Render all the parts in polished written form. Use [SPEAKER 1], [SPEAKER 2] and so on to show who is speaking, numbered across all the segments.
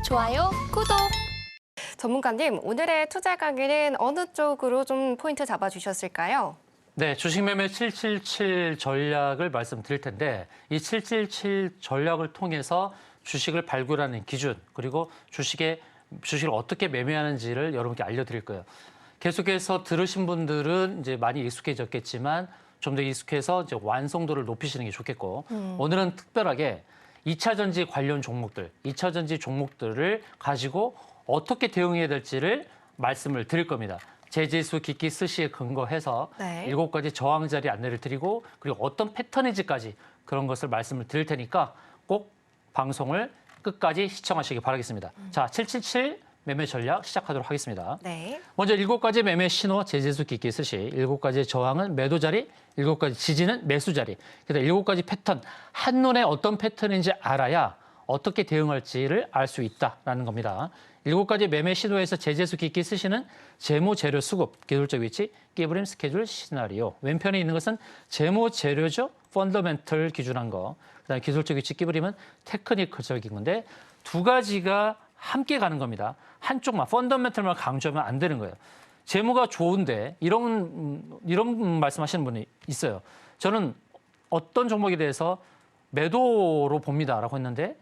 [SPEAKER 1] 좋아요, 구독.
[SPEAKER 2] 전문가님, 오늘의 투자 강의는 어느 쪽으로 좀 포인트 잡아주셨을까요?
[SPEAKER 3] 네, 주식 매매 777 전략을 말씀드릴 텐데 이 777 전략을 통해서 주식을 발굴하는 기준 그리고 주식을 어떻게 매매하는지를 여러분께 알려드릴 거예요. 계속해서 들으신 분들은 이제 많이 익숙해졌겠지만 좀 더 익숙해서 이제 완성도를 높이시는 게 좋겠고 오늘은 특별하게 2차 전지 관련 종목들, 2차 전지 종목들을 가지고 어떻게 대응해야 될지를 말씀을 드릴 겁니다. 제지수 기기 스시에 근거해서
[SPEAKER 2] 네.
[SPEAKER 3] 7가지 저항 자리 안내를 드리고 그리고 어떤 패턴인지까지 그런 것을 말씀을 드릴 테니까 꼭 방송을 끝까지 시청하시기 바라겠습니다. 자, 777 매매 전략 시작하도록 하겠습니다.
[SPEAKER 2] 네.
[SPEAKER 3] 먼저 7가지 매매 신호 제지수 기기 스시, 7가지 저항은 매도 자리, 7가지 지지는 매수 자리. 그래서 7가지 패턴, 한눈에 어떤 패턴인지 알아야 어떻게 대응할지를 알 수 있다라는 겁니다. 7가지 매매 신호에서 제재수 기기 쓰시는 재무 재료 수급, 기술적 위치, 끼부림 스케줄 시나리오. 왼편에 있는 것은 재무 재료죠. 펀더멘털 기준한 거. 그다음에 기술적 위치 끼부림은 테크니컬적인 건데 두 가지가 함께 가는 겁니다. 한쪽만 펀더멘털만 강조하면 안 되는 거예요. 재무가 좋은데 이런 말씀하시는 분이 있어요. 저는 어떤 종목에 대해서 매도로 봅니다라고 했는데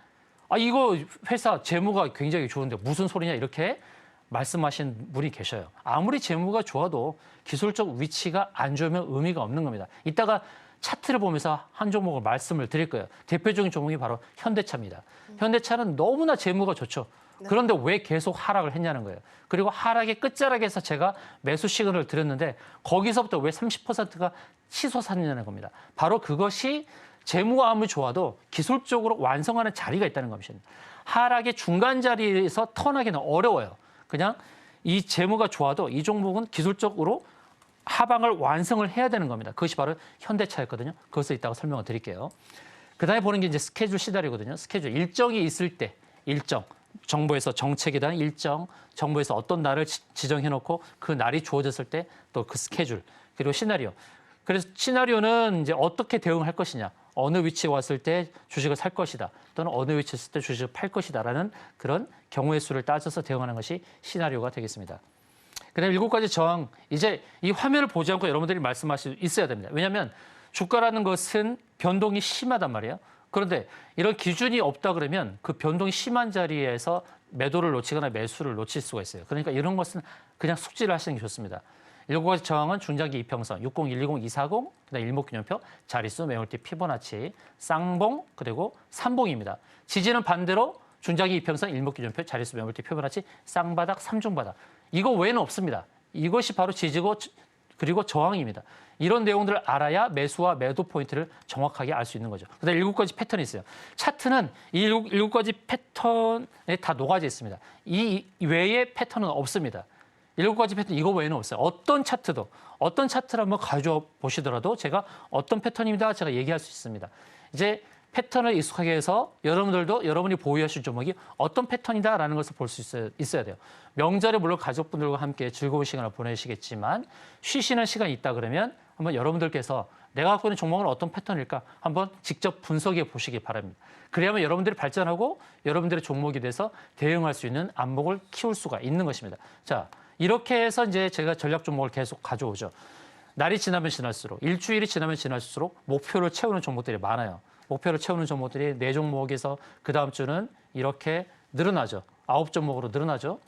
[SPEAKER 3] 이거 회사 재무가 굉장히 좋은데 무슨 소리냐 이렇게 말씀하신 분이 계셔요. 아무리 재무가 좋아도 기술적 위치가 안 좋으면 의미가 없는 겁니다. 이따가 차트를 보면서 한 종목을 말씀을 드릴 거예요. 대표적인 종목이 바로 현대차입니다. 현대차는 너무나 재무가 좋죠. 그런데 왜 계속 하락을 했냐는 거예요. 그리고 하락의 끝자락에서 제가 매수 시그널을 드렸는데 거기서부터 왜 30%가 치솟았냐는 겁니다. 바로 그것이 재무가 아무리 좋아도 기술적으로 완성하는 자리가 있다는 겁니다. 하락의 중간 자리에서 턴하기는 어려워요. 그냥 이 재무가 좋아도 이 종목은 기술적으로 하방을 완성을 해야 되는 겁니다. 그것이 바로 현대차였거든요. 그것을 이따가 설명을 드릴게요. 그다음에 보는 게 이제 스케줄 시나리오거든요. 스케줄 일정이 있을 때 일정. 정부에서 정책에 대한 일정, 정부에서 어떤 날을 지정해놓고 그 날이 주어졌을 때 또 그 스케줄, 그리고 시나리오. 그래서 시나리오는 이제 어떻게 대응할 것이냐, 어느 위치에 왔을 때 주식을 살 것이다, 또는 어느 위치에 있을 때 주식을 팔 것이다라는 그런 경우의 수를 따져서 대응하는 것이 시나리오가 되겠습니다. 그다음에 7가지 저항, 이제 이 화면을 보지 않고 여러분들이 말씀하실 수 있어야 됩니다. 왜냐하면 주가라는 것은 변동이 심하단 말이에요. 그런데 이런 기준이 없다 그러면 그 변동이 심한 자리에서 매도를 놓치거나 매수를 놓칠 수가 있어요. 그러니까 이런 것은 그냥 숙지를 하시는 게 좋습니다. 7가지 저항은 중장기 이평선, 60, 120, 240, 그다음 일목균형표, 자릿수, 매물대, 피보나치, 쌍봉, 그리고 삼봉입니다. 지지는 반대로 중장기 이평선, 일목균형표, 자릿수, 매물대, 피보나치, 쌍바닥, 삼중바닥. 이거 외에는 없습니다. 이것이 바로 지지고 그리고 저항입니다. 이런 내용들을 알아야 매수와 매도 포인트를 정확하게 알 수 있는 거죠. 그다음에 7가지 패턴이 있어요. 차트는 이 7가지 패턴에 다 녹아져 있습니다. 이 외에 패턴은 없습니다. 7가지 패턴 이거 외에는 없어요. 어떤 차트를 한번 가져와 보시더라도 제가 어떤 패턴입니다. 제가 얘기할 수 있습니다. 이제 패턴을 익숙하게 해서 여러분들도 여러분이 보유하실 종목이 어떤 패턴이다라는 것을 볼 수 있어야 돼요. 명절에 물론 가족분들과 함께 즐거운 시간을 보내시겠지만 쉬시는 시간이 있다 그러면 한번 여러분들께서 내가 갖고 있는 종목은 어떤 패턴일까 한번 직접 분석해 보시기 바랍니다. 그래야만 여러분들이 발전하고 여러분들의 종목에 대해서 대응할 수 있는 안목을 키울 수가 있는 것입니다. 자, 이렇게 해서 이제 제가 전략 종목을 계속 가져오죠. 날이 지나면 지날수록, 일주일이 지나면 지날수록 목표를 채우는 종목들이 많아요. 목표를 채우는 종목들이 4종목에서 그 다음 주는 이렇게 늘어나죠. 9종목으로 늘어나죠.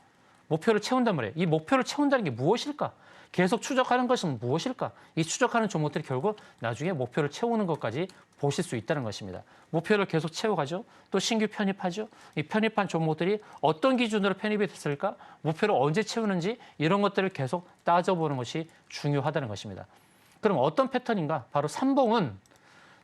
[SPEAKER 3] 목표를 채운단 말이에요. 이 목표를 채운다는 게 무엇일까? 계속 추적하는 것은 무엇일까? 이 추적하는 종목들이 결국 나중에 목표를 채우는 것까지 보실 수 있다는 것입니다. 목표를 계속 채워가죠. 또 신규 편입하죠. 이 편입한 종목들이 어떤 기준으로 편입이 됐을까? 목표를 언제 채우는지 이런 것들을 계속 따져보는 것이 중요하다는 것입니다. 그럼 어떤 패턴인가? 바로 삼봉은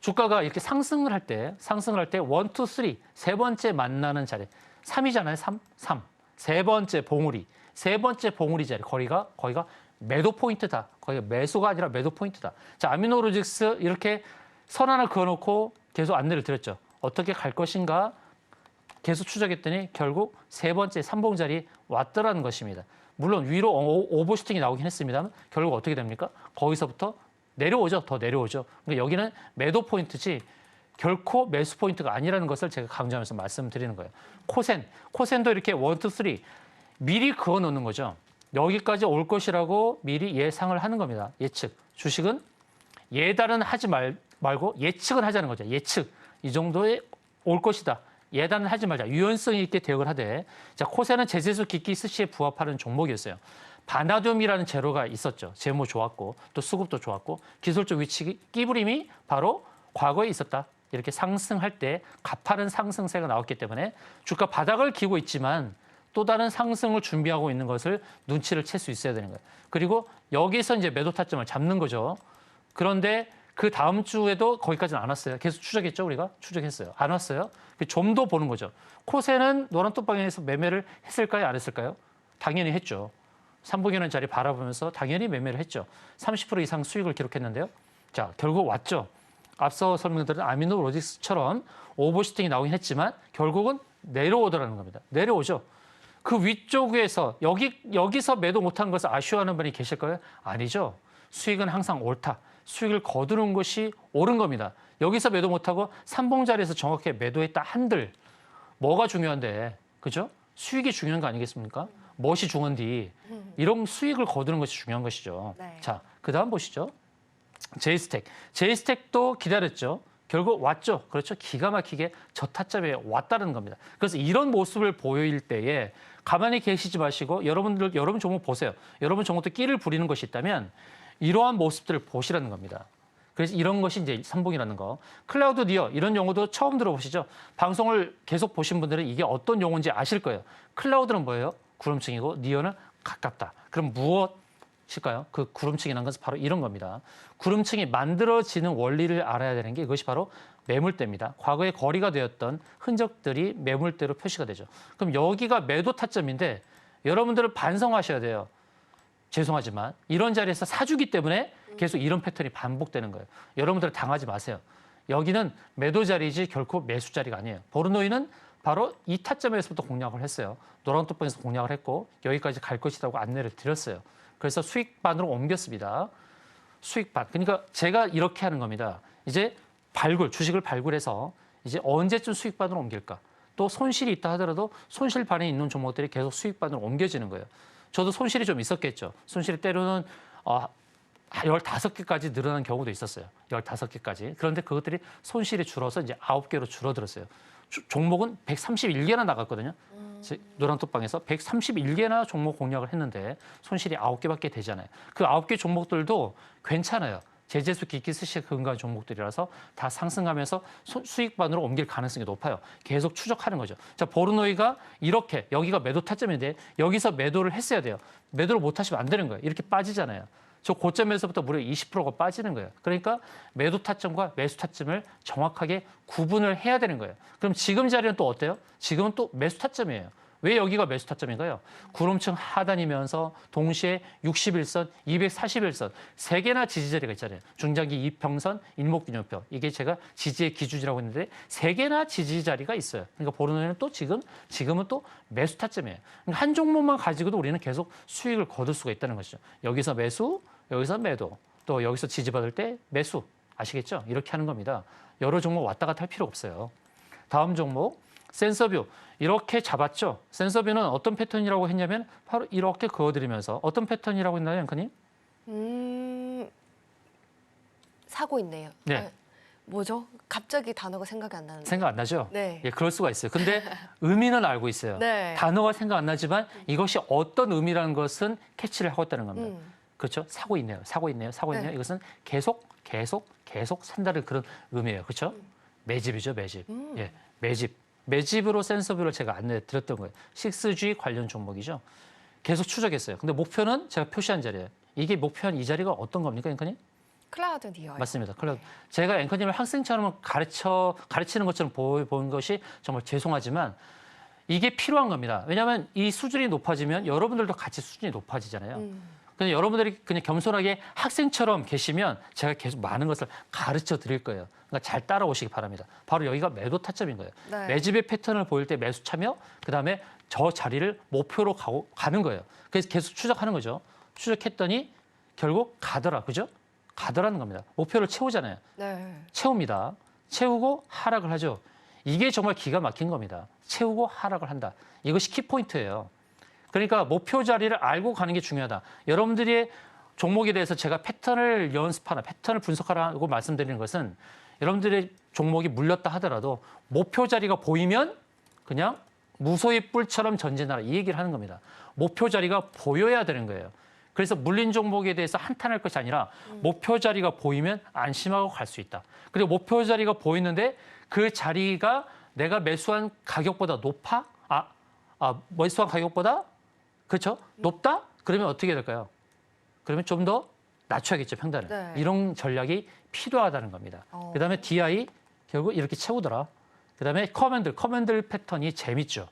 [SPEAKER 3] 주가가 이렇게 상승을 할 때 1, 2, 3, 세 번째 만나는 자리. 3이잖아요. 3. 세 번째 봉우리 자리. 거기가 매도 포인트다. 거기가 매수가 아니라 매도 포인트다. 자, 아미노로직스 이렇게 선 하나 그어놓고 계속 안내를 드렸죠. 어떻게 갈 것인가 계속 추적했더니 결국 세 번째 3봉 자리 왔더라는 것입니다. 물론 위로 오버슈팅이 나오긴 했습니다만 결국 어떻게 됩니까? 거기서부터 내려오죠. 더 내려오죠. 그러니까 여기는 매도 포인트지 결코 매수 포인트가 아니라는 것을 제가 강조하면서 말씀드리는 거예요. 코센도 이렇게 1, 2, 3 미리 그어 놓는 거죠. 여기까지 올 것이라고 미리 예상을 하는 겁니다. 예측. 주식은 예단은 하지 말고 예측은 하자는 거죠. 예측. 이 정도에 올 것이다. 예단은 하지 말자. 유연성 있게 대응을 하되. 자, 코센은 제재수 기기 스시에 부합하는 종목이었어요. 바나듐이라는 재료가 있었죠. 재무 좋았고 또 수급도 좋았고 기술적 위치 끼부림이 바로 과거에 있었다. 이렇게 상승할 때 가파른 상승세가 나왔기 때문에 주가 바닥을 기고 있지만 또 다른 상승을 준비하고 있는 것을 눈치를 챌 수 있어야 되는 거예요. 그리고 여기서 이제 매도 타점을 잡는 거죠. 그런데 그 다음 주에도 거기까지는 안 왔어요. 계속 추적했죠, 우리가? 추적했어요. 안 왔어요. 좀 더 보는 거죠. 코세는 노란 톡방향에서 매매를 했을까요, 안 했을까요? 당연히 했죠. 3분기는 자리 바라보면서 당연히 매매를 했죠. 30% 이상 수익을 기록했는데요. 자, 결국 왔죠. 앞서 설명드린 아미노로직스처럼 오버슈팅이 나오긴 했지만 결국은 내려오더라는 겁니다. 내려오죠. 그 위쪽에서 여기서 매도 못한 것을 아쉬워하는 분이 계실까요? 아니죠. 수익은 항상 옳다. 수익을 거두는 것이 옳은 겁니다. 여기서 매도 못하고 삼봉 자리에서 정확하게 매도했다 한들 뭐가 중요한데, 그죠? 수익이 중요한 거 아니겠습니까? 무엇이 중요한디 이런 수익을 거두는 것이 중요한 것이죠.
[SPEAKER 2] 네.
[SPEAKER 3] 자, 그다음 보시죠. 제이스텍도 기다렸죠. 결국 왔죠. 그렇죠. 기가 막히게 저타점에 왔다는 겁니다. 그래서 이런 모습을 보일 때에 가만히 계시지 마시고 여러분 종목 보세요. 여러분 종목도 끼를 부리는 것이 있다면 이러한 모습들을 보시라는 겁니다. 그래서 이런 것이 이제 삼봉이라는 거. 클라우드 니어 이런 용어도 처음 들어보시죠. 방송을 계속 보신 분들은 이게 어떤 용어인지 아실 거예요. 클라우드는 뭐예요? 구름층이고 니어는 가깝다. 그럼 무엇일까요? 그 구름층이라는 것은 바로 이런 겁니다. 구름층이 만들어지는 원리를 알아야 되는 게 이것이 바로 매물대입니다. 과거에 거리가 되었던 흔적들이 매물대로 표시가 되죠. 그럼 여기가 매도 타점인데 여러분들은 반성하셔야 돼요. 죄송하지만 이런 자리에서 사주기 때문에 계속 이런 패턴이 반복되는 거예요. 여러분들 당하지 마세요. 여기는 매도 자리이지 결코 매수 자리가 아니에요. 보르노이는 바로 이 타점에서부터 공략을 했어요. 노란 톡방에서 공략을 했고 여기까지 갈 것이라고 안내를 드렸어요. 그래서 수익반으로 옮겼습니다. 수익반. 그러니까 제가 이렇게 하는 겁니다. 이제 주식을 발굴해서 이제 언제쯤 수익반으로 옮길까? 또 손실이 있다 하더라도 손실반에 있는 종목들이 계속 수익반으로 옮겨지는 거예요. 저도 손실이 좀 있었겠죠. 손실이 때로는 15개까지 늘어난 경우도 있었어요. 15개까지. 그런데 그것들이 손실이 줄어서 이제 9개로 줄어들었어요. 종목은 131개나 나갔거든요. 노란톡방에서 131개나 종목 공략을 했는데 손실이 9개밖에 되잖아요. 그 9개 종목들도 괜찮아요. 제재수 기기 스시에 근거한 종목들이라서 다 상승하면서 수익반으로 옮길 가능성이 높아요. 계속 추적하는 거죠. 자, 보르노이가 이렇게 여기가 매도 타점인데 여기서 매도를 했어야 돼요. 매도를 못 하시면 안 되는 거예요. 이렇게 빠지잖아요. 저 고점에서부터 무려 20%가 빠지는 거예요. 그러니까 매도 타점과 매수 타점을 정확하게 구분을 해야 되는 거예요. 그럼 지금 자리는 또 어때요? 지금은 또 매수 타점이에요. 왜 여기가 매수 타점인가요? 구름층 하단이면서 동시에 61선, 241선, 3개나 지지자리가 있잖아요. 중장기 이평선, 일목균형표. 이게 제가 지지의 기준이라고 했는데 3개나 지지자리가 있어요. 그러니까 보르노이는 또 지금은 또 매수 타점이에요. 그러니까 한 종목만 가지고도 우리는 계속 수익을 거둘 수가 있다는 것이죠. 여기서 매수, 여기서 매도, 또 여기서 지지받을 때 매수. 아시겠죠? 이렇게 하는 겁니다. 여러 종목 왔다 갔다 할 필요 없어요. 다음 종목. 센서뷰 이렇게 잡았죠. 센서뷰는 어떤 패턴이라고 했냐면 바로 이렇게 그어드리면서 어떤 패턴이라고 했나요, 앵커님?
[SPEAKER 2] 사고 있네요.
[SPEAKER 3] 네.
[SPEAKER 2] 뭐죠? 갑자기 단어가 생각이 안 나는데.
[SPEAKER 3] 생각 안 나죠?
[SPEAKER 2] 네.
[SPEAKER 3] 예, 그럴 수가 있어요. 근데 의미는 알고 있어요.
[SPEAKER 2] 네.
[SPEAKER 3] 단어가 생각 안 나지만 이것이 어떤 의미라는 것은 캐치를 하고 있다는 겁니다. 그렇죠? 사고 있네요.
[SPEAKER 2] 네.
[SPEAKER 3] 이것은 계속 산다는 그런 의미예요. 그렇죠? 매집이죠, 매집. 예, 매집으로 센서뷰를 제가 안내 드렸던 거예요. 6G 관련 종목이죠. 계속 추적했어요. 근데 목표는 제가 표시한 자리예요. 이게 목표한 이 자리가 어떤 겁니까, 앵커님?
[SPEAKER 2] 클라우드 니어.
[SPEAKER 3] 맞습니다. 클라우드. 제가 앵커님을 학생처럼 가르치는 것처럼 보는 것이 정말 죄송하지만 이게 필요한 겁니다. 왜냐하면 이 수준이 높아지면 여러분들도 같이 수준이 높아지잖아요. 그냥 여러분들이 그냥 겸손하게 학생처럼 계시면 제가 계속 많은 것을 가르쳐 드릴 거예요. 그러니까 잘 따라오시기 바랍니다. 바로 여기가 매도 타점인 거예요.
[SPEAKER 2] 네.
[SPEAKER 3] 매집의 패턴을 보일 때 매수 참여, 그다음에 저 자리를 목표로 가는 거예요. 그래서 계속 추적하는 거죠. 추적했더니 결국 가더라, 그죠? 가더라는 겁니다. 목표를 채우잖아요.
[SPEAKER 2] 네.
[SPEAKER 3] 채웁니다. 채우고 하락을 하죠. 이게 정말 기가 막힌 겁니다. 채우고 하락을 한다. 이것이 키포인트예요. 그러니까 목표 자리를 알고 가는 게 중요하다. 여러분들이 종목에 대해서 제가 패턴을 연습하라, 패턴을 분석하라고 말씀드리는 것은 여러분들의 종목이 물렸다 하더라도 목표 자리가 보이면 그냥 무소의 뿔처럼 전진하라 이 얘기를 하는 겁니다. 목표 자리가 보여야 되는 거예요. 그래서 물린 종목에 대해서 한탄할 것이 아니라 목표 자리가 보이면 안심하고 갈 수 있다. 그리고 목표 자리가 보이는데 그 자리가 내가 매수한 가격보다 높아? 매수한 가격보다 그렇죠? 높다? 그러면 어떻게 될까요? 그러면 좀 더 낮춰야겠죠, 평단을.
[SPEAKER 2] 네.
[SPEAKER 3] 이런 전략이 필요하다는 겁니다. 그다음에 DI 결국 이렇게 채우더라. 그다음에 커맨들 패턴이 재밌죠.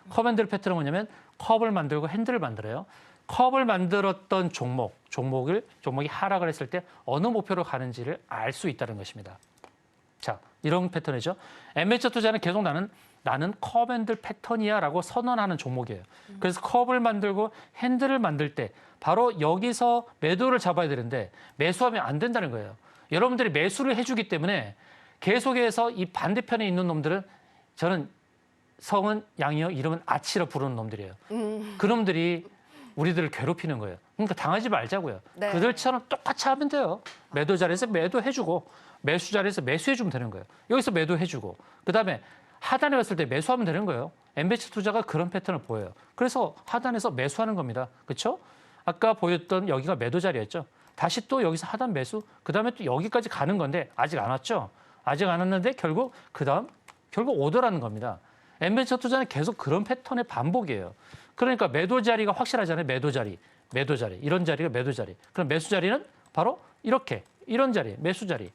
[SPEAKER 3] 커맨들 패턴은 뭐냐면 컵을 만들고 핸들을 만들어요. 컵을 만들었던 종목이 하락을 했을 때 어느 목표로 가는지를 알 수 있다는 것입니다. 자, 이런 패턴이죠. 엠벤처 투자는 계속 나는 컵앤들 패턴이야라고 선언하는 종목이에요. 그래서 컵을 만들고 핸들을 만들 때 바로 여기서 매도를 잡아야 되는데 매수하면 안 된다는 거예요. 여러분들이 매수를 해주기 때문에 계속해서 이 반대편에 있는 놈들은 저는 성은 양이요, 이름은 아치라 부르는 놈들이에요. 그놈들이 우리들을 괴롭히는 거예요. 그러니까 당하지 말자고요.
[SPEAKER 2] 네.
[SPEAKER 3] 그들처럼 똑같이 하면 돼요. 매도 자리에서 매도해주고 매수 자리에서 매수해주면 되는 거예요. 여기서 매도해주고 그다음에 하단에 왔을 때 매수하면 되는 거예요. 엠베츠 투자가 그런 패턴을 보여요. 그래서 하단에서 매수하는 겁니다. 그렇죠? 아까 보였던 여기가 매도 자리였죠. 다시 또 여기서 하단 매수, 그다음에 또 여기까지 가는 건데 아직 안 왔죠. 아직 안 왔는데 결국 오더라는 겁니다. 엠벤처 투자는 계속 그런 패턴의 반복이에요. 그러니까 매도 자리가 확실하잖아요. 매도 자리. 이런 자리가 매도 자리. 그럼 매수 자리는 바로 이렇게. 이런 자리, 매수 자리.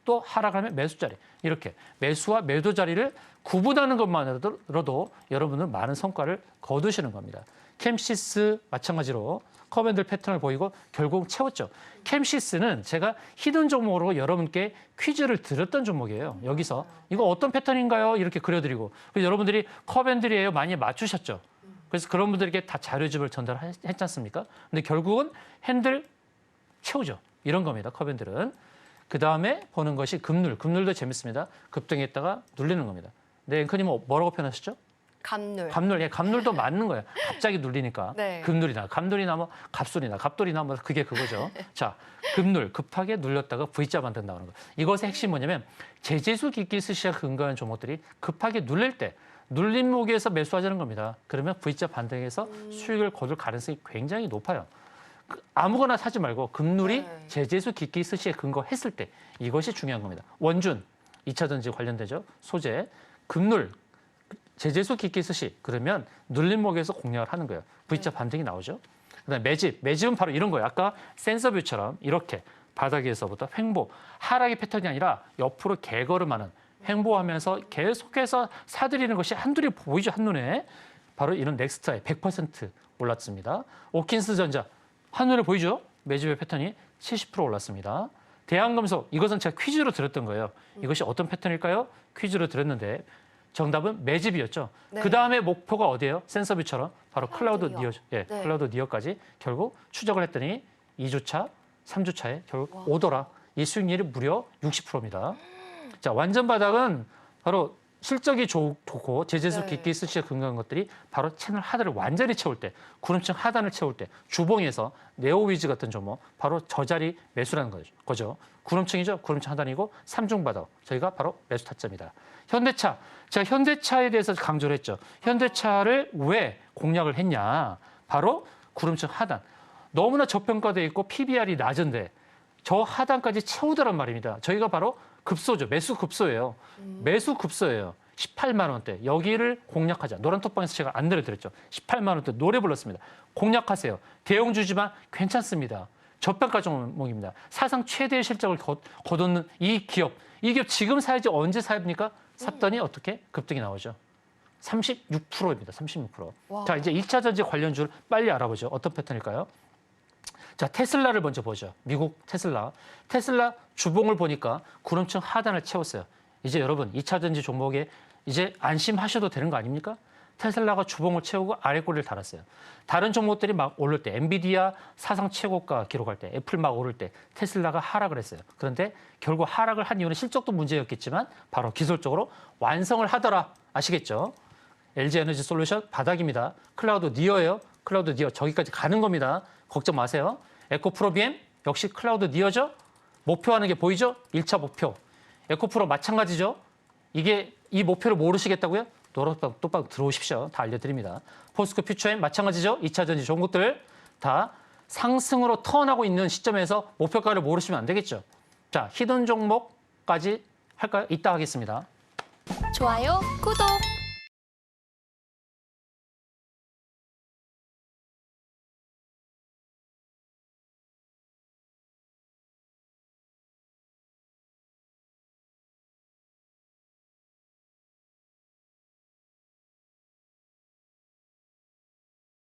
[SPEAKER 3] 또 하락하면 매수 자리. 이렇게 매수와 매도 자리를 구분하는 것만으로도 여러분은 많은 성과를 거두시는 겁니다. 캠시스 마찬가지로 커맨들 패턴을 보이고 결국 채웠죠. 캠시스는 제가 히든 종목으로 여러분께 퀴즈를 드렸던 종목이에요. 여기서 이거 어떤 패턴인가요? 이렇게 그려드리고 그래서 여러분들이 커맨들이에요. 많이 맞추셨죠. 그래서 그런 분들에게 다 자료집을 전달했지 않습니까? 근데 결국은 핸들 채우죠. 이런 겁니다. 커맨들은. 그다음에 보는 것이 금늘도 재밌습니다. 급등했다가 눌리는 겁니다. 네, 앵커님 뭐라고 표현하셨죠? 감놀도 맞는 거예요. 갑자기 눌리니까.
[SPEAKER 2] 네.
[SPEAKER 3] 감놀이나 뭐 갑돌이나 뭐 그게 그거죠. 자, 급하게 눌렸다가 V자 만든다는 거. 이것의 핵심이 뭐냐면 제재수 기기스시에 근거한 종목들이 급하게 눌릴 때 눌림목에서 매수하자는 겁니다. 그러면 V자 반등해서 수익을 거둘 가능성이 굉장히 높아요. 아무거나 사지 말고 금놀이
[SPEAKER 2] 네.
[SPEAKER 3] 제재수 기기스시에 근거했을 때 이것이 중요한 겁니다. 원준, 2차 전지 관련되죠. 소재, 금놀, 제재수 기기스시 그러면 눌림목에서 공략을 하는 거예요. V자 반등이 나오죠. 그다음에 매집은 바로 이런 거예요. 아까 센서뷰처럼 이렇게 바닥에서부터 횡보, 하락의 패턴이 아니라 옆으로 개걸음하는 횡보하면서 계속해서 사들이는 것이 한둘이 보이죠, 한눈에. 바로 이런 넥스트아이 100% 올랐습니다. 오킨스 전자 한눈에 보이죠? 매집의 패턴이 70% 올랐습니다. 대한금속 이것은 제가 퀴즈로 드렸던 거예요. 이것이 어떤 패턴일까요? 퀴즈로 드렸는데 정답은 매집이었죠.
[SPEAKER 2] 네.
[SPEAKER 3] 그다음에 목표가 어디예요? 센서뷰처럼 바로 클라우드 니어,
[SPEAKER 2] 네.
[SPEAKER 3] 클라우드 니어까지 결국 추적을 했더니 2주차, 3주차에 결국 오더라. 이 수익률이 무려 60%입니다. 자, 완전 바닥은 바로 실적이 좋고 제재수 깊게 스시에 근거한 것들이 바로 채널 하단을 완전히 채울 때, 구름층 하단을 채울 때, 주봉에서 네오위즈 같은 종목 바로 저 자리 매수라는 거죠. 구름층이죠. 구름층 하단이고 삼중 바닥. 저희가 바로 매수 타점이다. 현대차. 제가 현대차에 대해서 강조를 했죠. 현대차를 왜 공략을 했냐. 바로 구름층 하단. 너무나 저평가되어 있고 PBR이 낮은데 저 하단까지 채우더란 말입니다. 저희가 바로 급소죠. 매수 급소예요. 매수 급소예요. 18만 원대. 여기를 공략하자. 노란톡방에서 제가 안내를 드렸죠. 18만 원대 노래 불렀습니다. 공략하세요. 대형주지만 괜찮습니다. 저평가 종목입니다. 사상 최대의 실적을 거뒀는 이 기업 지금 사야지 언제 사야 합니까? 샀더니 어떻게? 급등이 나오죠. 36%입니다. 36%.
[SPEAKER 2] 와.
[SPEAKER 3] 자, 이제 2차 전지 관련주를 빨리 알아보죠. 어떤 패턴일까요? 자, 테슬라를 먼저 보죠. 미국 테슬라. 테슬라 주봉을 보니까 구름층 하단을 채웠어요. 이제 여러분 2차 전지 종목에 이제 안심하셔도 되는 거 아닙니까? 테슬라가 주봉을 채우고 아래 꼬리를 달았어요. 다른 종목들이 막 오를 때, 엔비디아 사상 최고가 기록할 때, 애플 막 오를 때 테슬라가 하락을 했어요. 그런데 결국 하락을 한 이유는 실적도 문제였겠지만 바로 기술적으로 완성을 하더라. 아시겠죠? LG에너지솔루션 바닥입니다. 클라우드 니어예요. 클라우드 니어 저기까지 가는 겁니다. 걱정 마세요. 에코프로비엠 역시 클라우드 니어죠. 목표하는 게 보이죠? 1차 목표. 에코프로 마찬가지죠. 이게 이 목표를 모르시겠다고요? 똑바로 들어오십시오. 다 알려드립니다. 포스코 퓨처엠 마찬가지죠. 2차 전지 좋은 것들 다 상승으로 턴하고 있는 시점에서 목표가를 모르시면 안 되겠죠. 자, 히든 종목까지 할까요? 이따 하겠습니다.
[SPEAKER 2] 좋아요, 구독.